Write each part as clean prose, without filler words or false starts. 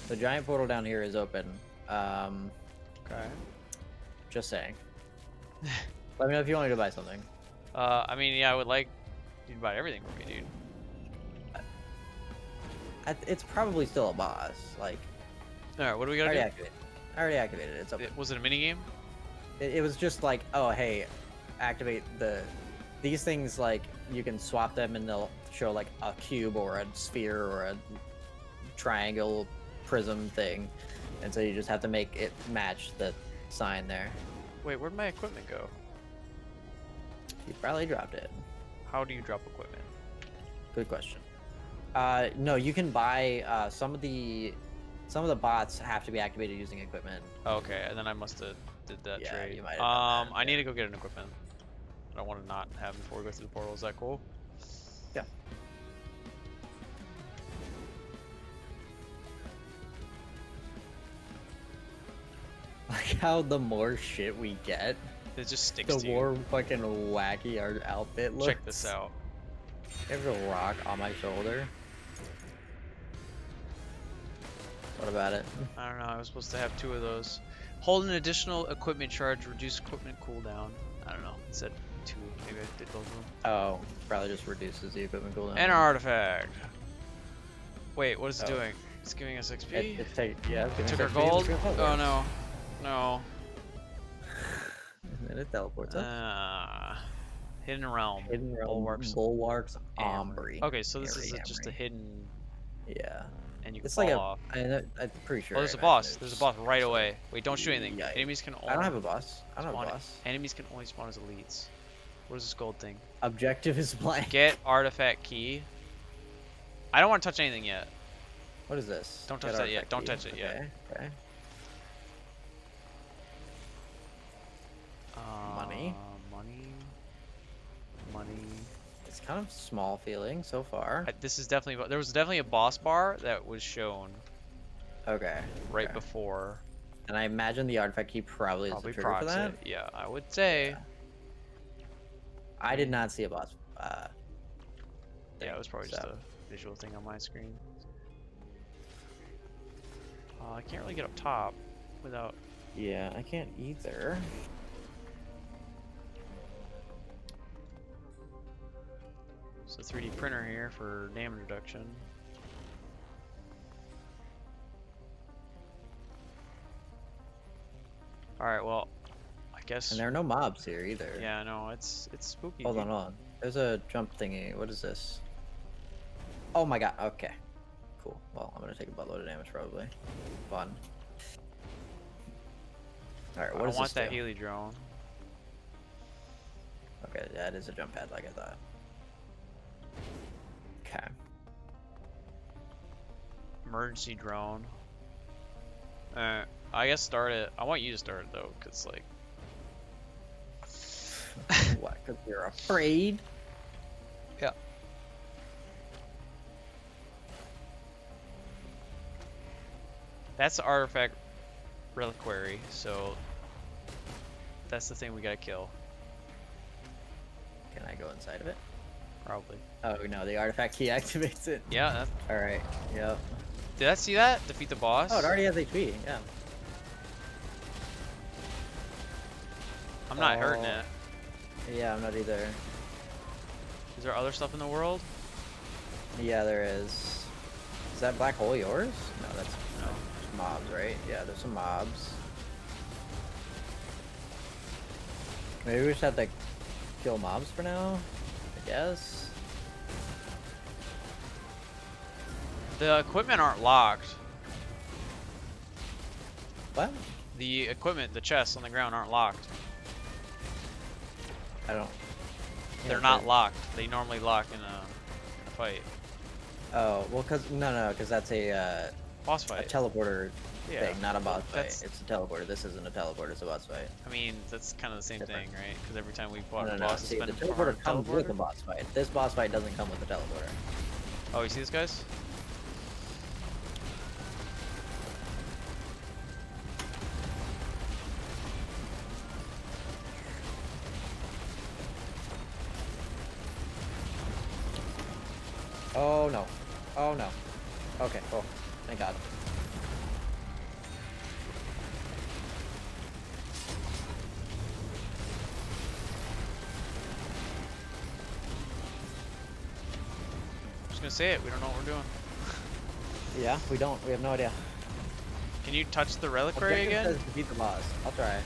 The giant portal down here is open. Okay. Just saying. Let me know if you want me to buy something. I mean, yeah, I would like you to buy everything for me, dude. It's probably still a boss. Like, All right, what do we I gotta already do? activated. I already activated it. It's open. Was it a mini game? It was just like, oh hey, activate these things. Like you can swap them and they'll show like a cube or a sphere or a triangle prism thing, and so you just have to make it match the sign there. Wait, where'd my equipment go? You probably dropped it. How do you drop equipment? Good question. No, you can buy some of the bots have to be activated using equipment. Oh, okay, and then I must have did that Yeah, trade. you might have done that, I need to go get an equipment. I don't want to not have before we go through the portal. Is that cool? Yeah. Like how the more shit we get, It just sticks the to you. more fucking wacky our outfit looks. Check this out. There's a rock on my shoulder. What about it? I don't know. I was supposed to have 2 of those. Hold an additional equipment charge. Reduce equipment cooldown. I don't know. It said 2. Maybe I did both of them. Oh, probably just reduces the equipment cooldown. And an artifact. Wait, what is it Oh. doing? It's giving us XP. It's yeah. It took our gold. Oh no, no. And it teleports us. Hidden Realm. Hidden Realm Bulwarks Bulwarks Ambry. Okay, so this is Ambry, just a Ambry. hidden, Yeah. and you can It's fall like off. I'm pretty sure. Oh, there's I a boss. imagine There's a it's- boss right away. Wait, don't shoot anything. Yikes. Enemies can only I don't have a boss. I don't have a spawn- boss. Enemies can only spawn as elites. What is this gold thing? Objective is blank. Get artifact key. I don't want to touch anything yet. What is this? Don't touch Get that yet. artifact Don't key. touch it yet. Okay. Money. Money. It's kind of small feeling so far. This is definitely. There was definitely a boss bar that was shown Okay. right okay. before. And I imagine the artifact key probably is the trigger for procs that. it. Yeah, I would say. Yeah. I did not see a boss. Yeah, it was probably just so. a visual thing on my screen. I can't really get up top without. Yeah, I can't either. So 3D printer here for damage reduction. All right, well, I guess. And there are no mobs here either. Yeah, no, it's spooky. Hold on. There's a jump thingy. What is this? Oh my god. Okay. Cool. Well, I'm gonna take a buttload of damage probably. Fun. Alright, what I does want this that do? Healy drone. Okay, that is a jump pad like I thought. Okay. Emergency drone. I guess start it. I want you to start it though, cause like. What? Because you're afraid? Yeah. That's the artifact reliquary, so that's the thing we gotta kill. Can I go inside of it? Probably. Oh no, the artifact key activates it. Yeah. Alright, yep. Did I see that? Defeat the boss? Oh, it already has HP, yeah. I'm not hurting it. Yeah, I'm not either. Is there other stuff in the world? Yeah, there is. Is that black hole yours? No, that's No. mobs, right? Yeah, there's some mobs. Maybe we just have to kill mobs for now, I guess. The equipment aren't locked. What? The equipment, the chests on the ground aren't locked. I don't. They're not locked. They normally lock in a fight. Oh, well, because that's a Boss fight. teleporter Yeah. thing, not a boss fight. That's- It's a teleporter. This isn't a teleporter, it's a boss fight. I mean, that's kind of the same Different. thing, right? Because every time we fought No, a no, boss, see, it's the been teleporter comes with a teleporter. boss fight. This boss fight doesn't come with the teleporter. Oh, you see this, guys? Oh no. Oh no. Okay, cool. Thank God. gonna say it. We don't know what we're doing. Yeah, we don't. We have no idea. Can you touch the reliquary Objective again? says defeat the boss. I'll try.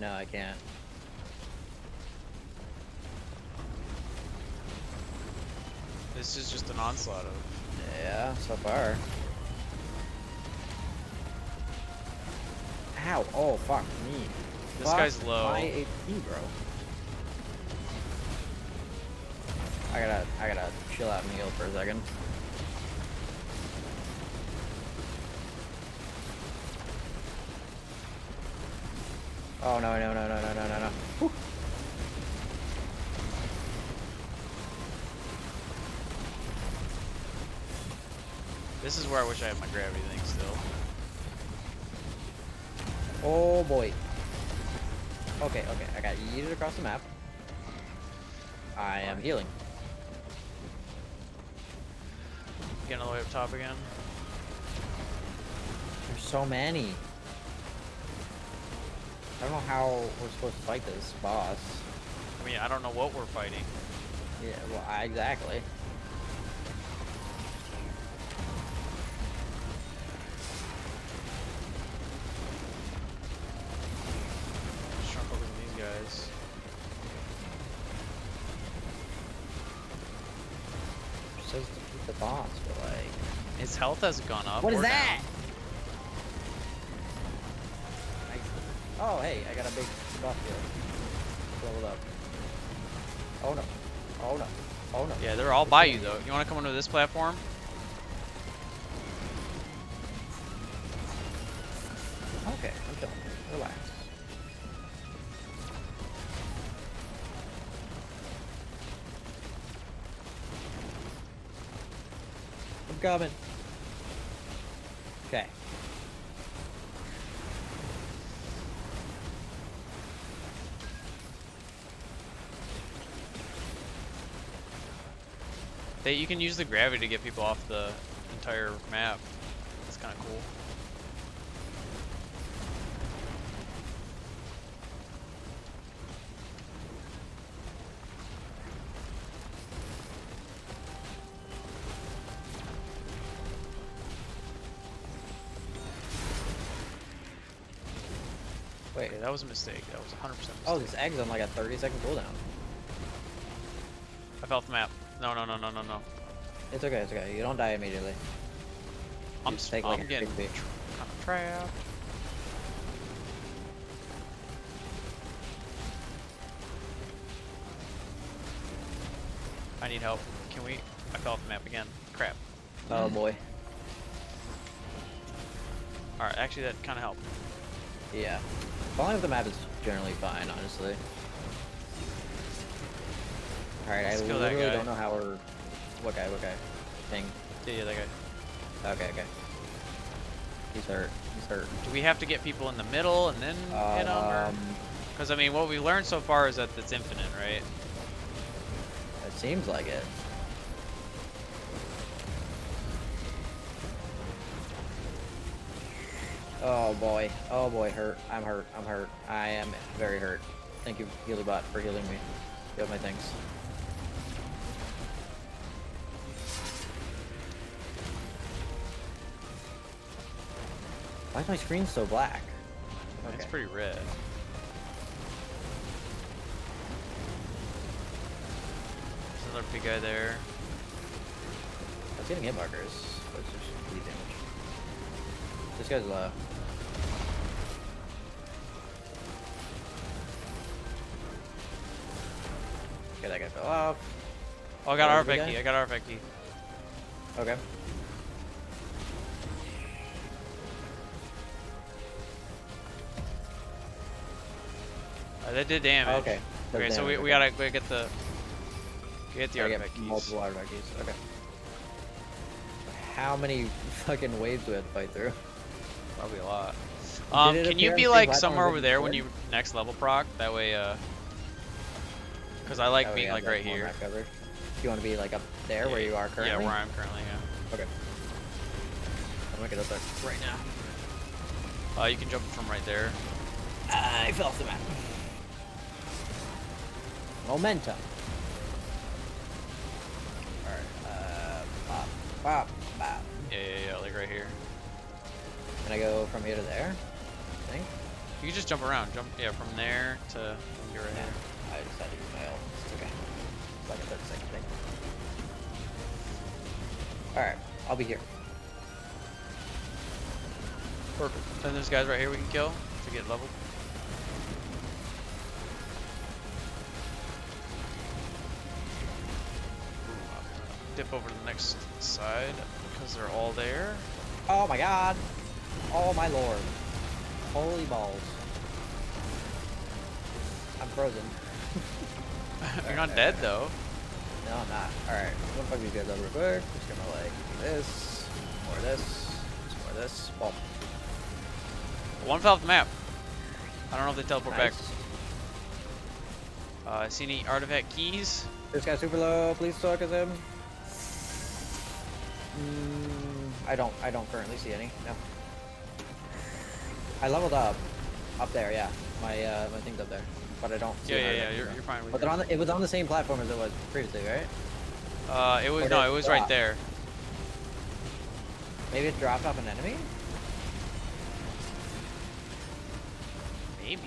No, I can't. This is just an onslaught of. Yeah, so far. Ow! Oh fuck me. This Fuck guy's low. my HP, bro. I gotta chill out and heal for a second. Oh no no no no no no no no. Whew. This is where I wish I had my gravity thing still. Oh boy. Okay, okay, I got yeeted across the map. I am healing. Getting all the way up top again. There's so many. I don't know how we're supposed to fight this boss. I mean, I don't know what we're fighting. Yeah, well, exactly. Just trying to focus on these guys. It says defeat the boss, but like... His health hasn't gone up. What is or that? down. Oh, hey, I got a big buff here. Leveled up. Oh no. Oh no. Oh no. Yeah, they're all by you though. You want to come onto this platform? Okay, I'm chilling. Relax. I'm coming. Okay. You can use the gravity to get people off the entire map. That's kind of cool. Wait. Okay, that was a mistake. That was 100% mistake. Oh, this egg's on like a 30-second cooldown. I fell off the map. No, no, no, no, no, no. It's okay, it's okay. You don't die immediately. I'm just take, like, I'm a getting big kind of trapped. I need help. Can we? I fell off the map again. Crap. Oh boy. Alright, actually that kind of helped. Yeah. Falling off the map is generally fine, honestly. Alright, I Let's kill that literally guy. don't know how we're... What guy? What guy? Thing. Yeah, that guy. Okay, okay. He's hurt. He's hurt. Do we have to get people in the middle and then hit them? Because, I mean, what we learned so far is that it's infinite, right? It seems like it. Oh boy. Oh boy, hurt. I'm hurt. I'm hurt. I am very hurt. Thank you, Healybot, for healing me. You have my thanks. Why is my screen so black? It's pretty red. There's another big guy there. I was getting hit markers, but it's just bleed damage. This guy's low. Okay, that guy fell off. Oh, I got Oh, our the big key. guy? I got our key. Okay. That did damage. Okay. Okay, so we gotta get the artifact keys. Multiple artifact keys. Okay. How many fucking waves do we have to fight through? Probably a lot. Did it Can you appear on be the like platform somewhere that over you there when said? you next level proc? That way, because I like Oh, being yeah, like that's right more here. map coverage. Do you want to be like up there where you are currently? Yeah, where I'm currently. Yeah. Okay. I'm gonna get up there right now. You can jump from right there. I fell off the map. Momentum. Alright, pop, pop, pop. Yeah, like right here. Can I go from here to there? I think. You can just jump around. Jump, yeah, from there to you're right here. I just had to use my ult. It's okay. It's like a 30-second thing. Alright, I'll be here. Perfect. And there's guys right here we can kill to get leveled. Dip over to the next side because they're all there. Oh my god! Oh my lord. Holy balls. I'm frozen. You're not dead though. No, I'm not. Alright, I'm gonna fuck these guys up real quick. Just gonna like do this, more of this, more of this. Boom. One fell off the map. I don't know if they teleport Nice. back. See any artifact keys? This guy's super low. Please talk as him. I don't currently see any. No. I leveled up there. Yeah, my my thing's up there, but I don't. See Yeah. You're fine with it. But it was on the same platform as it was previously, right? it was right there. Maybe it dropped off an enemy. Maybe.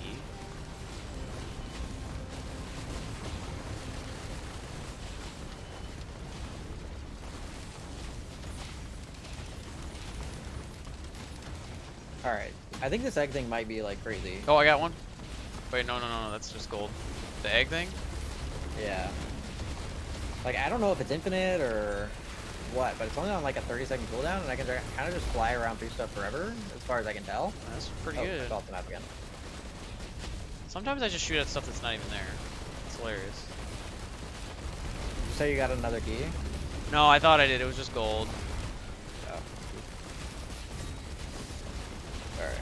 All right. I think this egg thing might be like crazy. Oh, I got one. Wait, no, that's just gold. The egg thing? Yeah. Like I don't know if it's infinite or what, but it's only on like a 30-second cooldown, and I can kind of just fly around through stuff forever, as far as I can tell. That's pretty I good. fell off the map again. Sometimes I just shoot at stuff that's not even there. It's hilarious. Did you say you got another key? No, I thought I did. It was just gold. Oh. All right.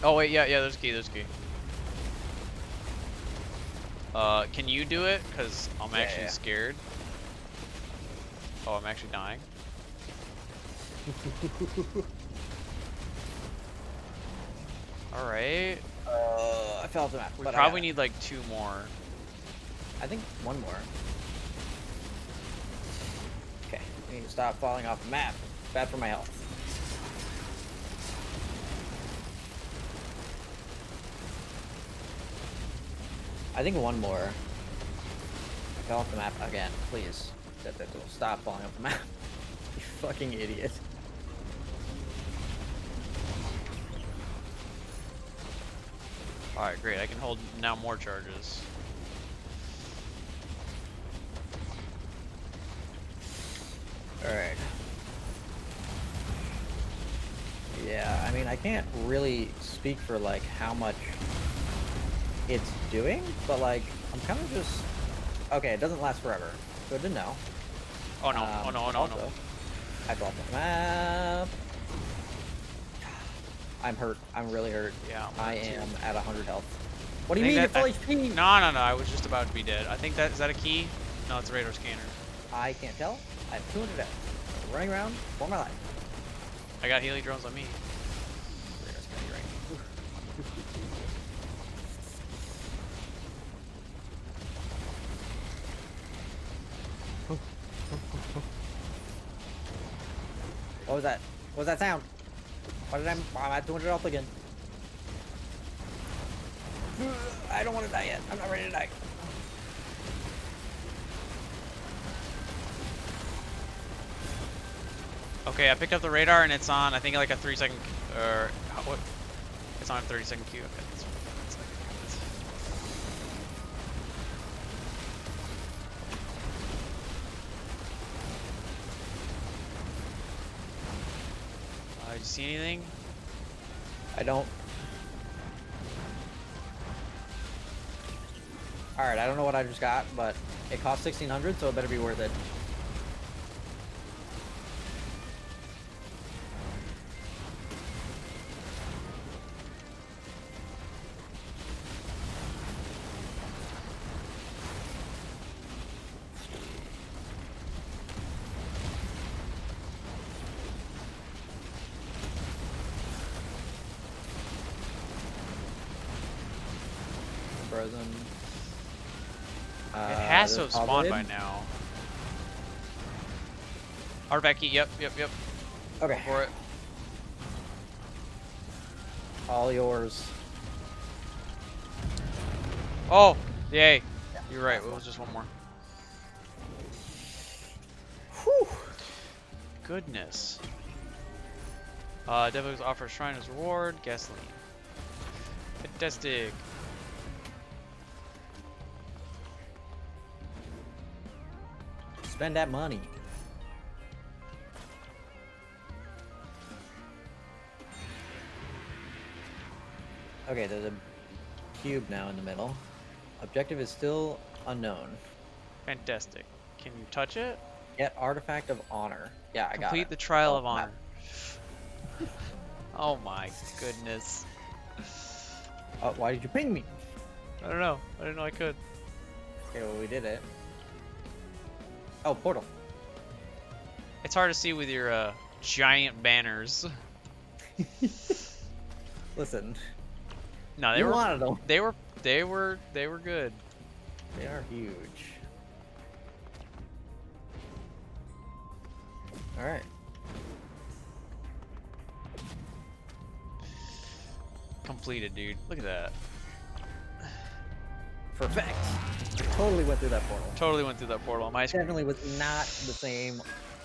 Oh wait, yeah, there's a key. Can you do it? Cause I'm actually scared. Oh, I'm actually dying. All right. I fell off the map. We probably need like 2 more. I think 1 more. Okay, I need to stop falling off the map. Bad for my health. I think 1 more. I fell off the map again. Please. Stop falling off the map. You fucking idiot. Alright, great. I can hold now more charges. Alright. Yeah, I mean, I can't really speak for, like, how much it's doing, but, like, I'm kind of just... Okay, it doesn't last forever. Good to know. Oh no, oh no. I fell off the map. I'm hurt. I'm really hurt. Yeah. I am at 100 health. What do you mean you're full HP? No. I was just about to be dead. I think is that a key? No, it's a radar scanner. I can't tell. I have 200 health. I'm running around for my life. I got healing drones on me. Radar scanner, right? What was that? What was that sound? Why did I'm at 200 health again? I don't want to die yet. I'm not ready to die. Okay, I picked up the radar and it's on. I think like a 3-second or what? It's on a 30-second queue. Okay, that's did you see anything? I don't. Alright, I don't know what I just got, but it cost 1,600, so it better be worth it. frozen. It has to there's have spawned by Oblivion. now. Artifact key. Yep. Okay. For it. All yours. Oh, yay! You're right. It was just one more. Whew. Goodness. Devils offer shrine as reward. Gasoline. Fantastic. Spend that money. Okay, there's a cube now in the middle. Objective is still unknown. Fantastic. Can you touch it? Get Artifact of Honor. Yeah, I got it. Complete the Trial Oh, of Honor. Oh my goodness. Oh, why did you ping me? I don't know. I didn't know I could. Okay, well, we did it. Oh, portal. It's hard to see with your giant banners. Listen, No, they you were wanted them. they were good. They are huge. All right. Completed, dude. Look at that. Perfect. Totally went through that portal. Totally went through that portal. My screen. Definitely was not the same